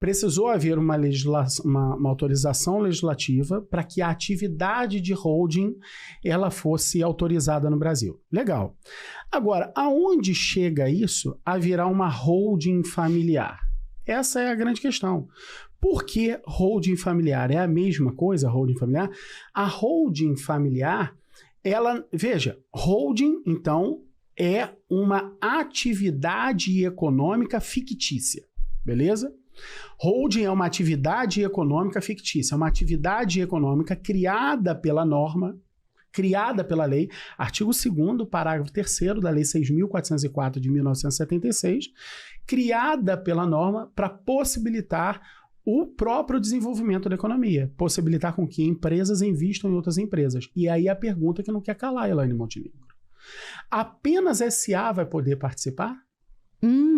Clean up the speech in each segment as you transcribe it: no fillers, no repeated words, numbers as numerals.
precisou haver uma autorização legislativa para que a atividade de holding ela fosse autorizada no Brasil. Legal. Agora, aonde chega isso a virar uma holding familiar? Essa é a grande questão. Por que holding familiar? É a mesma coisa, holding familiar? A holding familiar, veja, holding, então, é uma atividade econômica fictícia, beleza? Holding é uma atividade econômica fictícia, é uma atividade econômica criada pela norma, criada pela lei, artigo 2º, parágrafo 3º da Lei 6.404 de 1976, criada pela norma para possibilitar o próprio desenvolvimento da economia, possibilitar com que empresas invistam em outras empresas. E aí a pergunta que não quer calar, Elaine Montenegro. Apenas SA vai poder participar?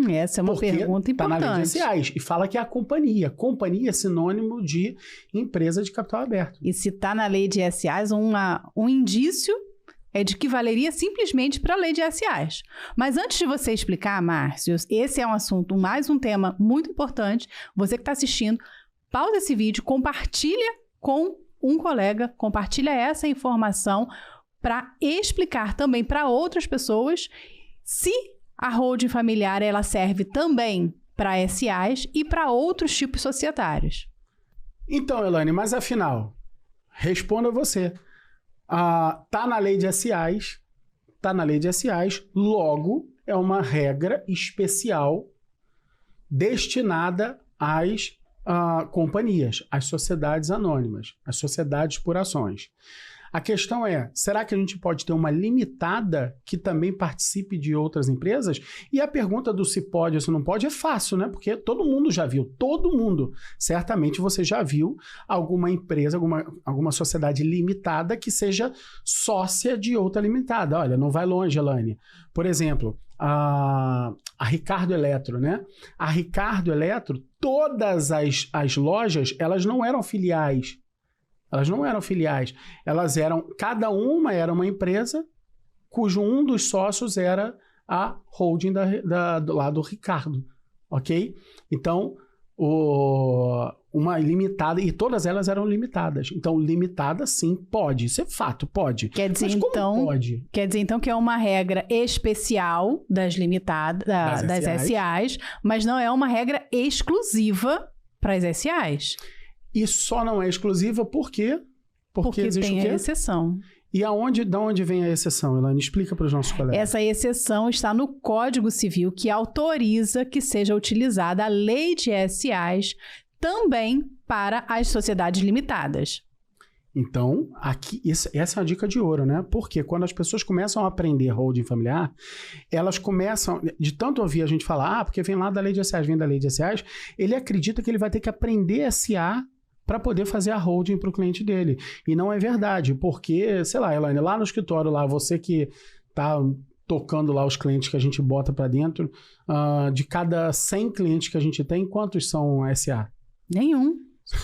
Essa é uma pergunta importante. Está na lei de SAs e fala que é a companhia. Companhia é sinônimo de empresa de capital aberto. E se está na lei de SAs, um indício é de que valeria simplesmente para a lei de SAs. Mas antes de você explicar, Márcio, esse é um assunto, mais um tema muito importante. Você que está assistindo, pausa esse vídeo, compartilha com um colega, compartilha essa informação para explicar também para outras pessoas se a holding familiar ela serve também para SAs e para outros tipos societários. Então, Elaine, mas afinal, responda você. Tá na lei de SAs, logo é uma regra especial destinada às companhias, às sociedades anônimas, às sociedades por ações. A questão é, será que a gente pode ter uma limitada que também participe de outras empresas? E a pergunta do se pode ou se não pode é fácil, né? Porque todo mundo já viu, todo mundo. Certamente você já viu alguma empresa, alguma sociedade limitada que seja sócia de outra limitada. Olha, não vai longe, Elaine. Por exemplo, a Ricardo Eletro, né? A Ricardo Eletro, todas as lojas, elas não eram filiais. Cada uma era uma empresa cujo um dos sócios era a holding lá do Ricardo, ok? Então, uma limitada, e todas elas eram limitadas. Então, limitada sim, pode, isso é fato, pode. Quer dizer, mas como pode? Quer dizer, então, que é uma regra especial das limitadas, das SAs, mas não é uma regra exclusiva para as SAs. E só não é exclusiva por quê? Porque existe tem o quê? a exceção. E de onde vem a exceção, Elaine? Explica para os nossos colegas. Essa exceção está no Código Civil, que autoriza que seja utilizada a lei de SAs também para as sociedades limitadas. Então, essa é uma dica de ouro, né? Porque quando as pessoas começam a aprender holding familiar, elas começam, de tanto ouvir a gente falar, porque vem lá da lei de SAs, vem da lei de SAs, ele acredita que ele vai ter que aprender SA para poder fazer a holding para o cliente dele. E não é verdade, porque, sei lá, Elaine, lá no escritório, lá, você que está tocando lá os clientes que a gente bota para dentro, de cada 100 clientes que a gente tem, quantos são SA? Nenhum.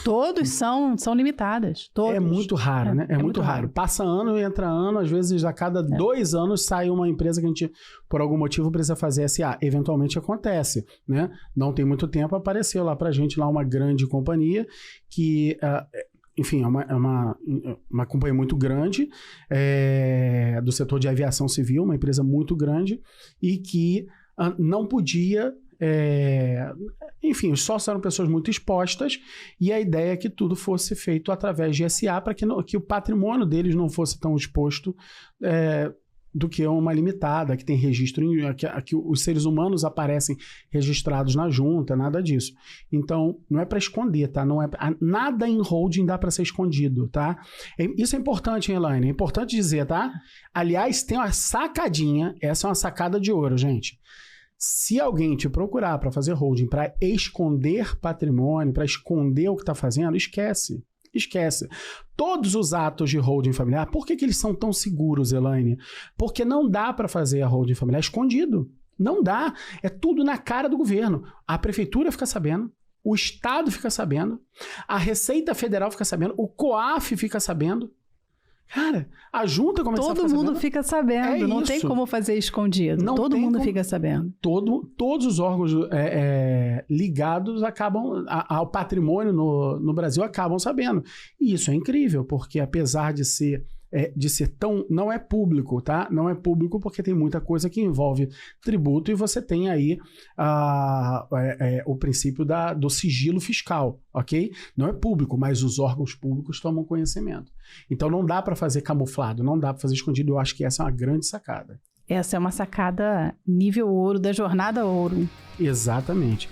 Todos são limitadas. Todos. É muito raro, né? É muito raro. Passa ano e entra ano, às vezes a cada 2 anos sai uma empresa que a gente, por algum motivo, precisa fazer SA. Eventualmente acontece, né? Não tem muito tempo, apareceu lá pra gente uma grande companhia que... enfim, é uma companhia muito grande do setor de aviação civil, uma empresa muito grande e que não podia... enfim, os sócios eram pessoas muito expostas e a ideia é que tudo fosse feito através de SA para que o patrimônio deles não fosse tão exposto do que uma limitada, que tem registro, que os seres humanos aparecem registrados na junta, nada disso. Então, não é para esconder, tá? Nada em holding dá para ser escondido, tá? Isso é importante, hein, Elaine? É importante dizer, tá? Aliás, tem uma sacadinha, essa é uma sacada de ouro, gente. Se alguém te procurar para fazer holding, para esconder patrimônio, para esconder o que está fazendo, esquece. Todos os atos de holding familiar, por que eles são tão seguros, Elaine? Porque não dá para fazer a holding familiar escondido. Não dá. É tudo na cara do governo. A prefeitura fica sabendo, o Estado fica sabendo, a Receita Federal fica sabendo, o COAF fica sabendo. Cara, a junta começar a ficar Todo mundo fica sabendo, não tem como fazer escondido. Todo mundo fica sabendo. Todos os órgãos ligados acabam ao patrimônio no Brasil acabam sabendo. E isso é incrível, porque apesar de ser tão... Não é público, tá? Não é público porque tem muita coisa que envolve tributo e você tem aí o princípio do sigilo fiscal, ok? Não é público, mas os órgãos públicos tomam conhecimento. Então não dá para fazer camuflado, não dá para fazer escondido. Eu acho que essa é uma grande sacada. Essa é uma sacada nível ouro, da jornada ouro. Exatamente.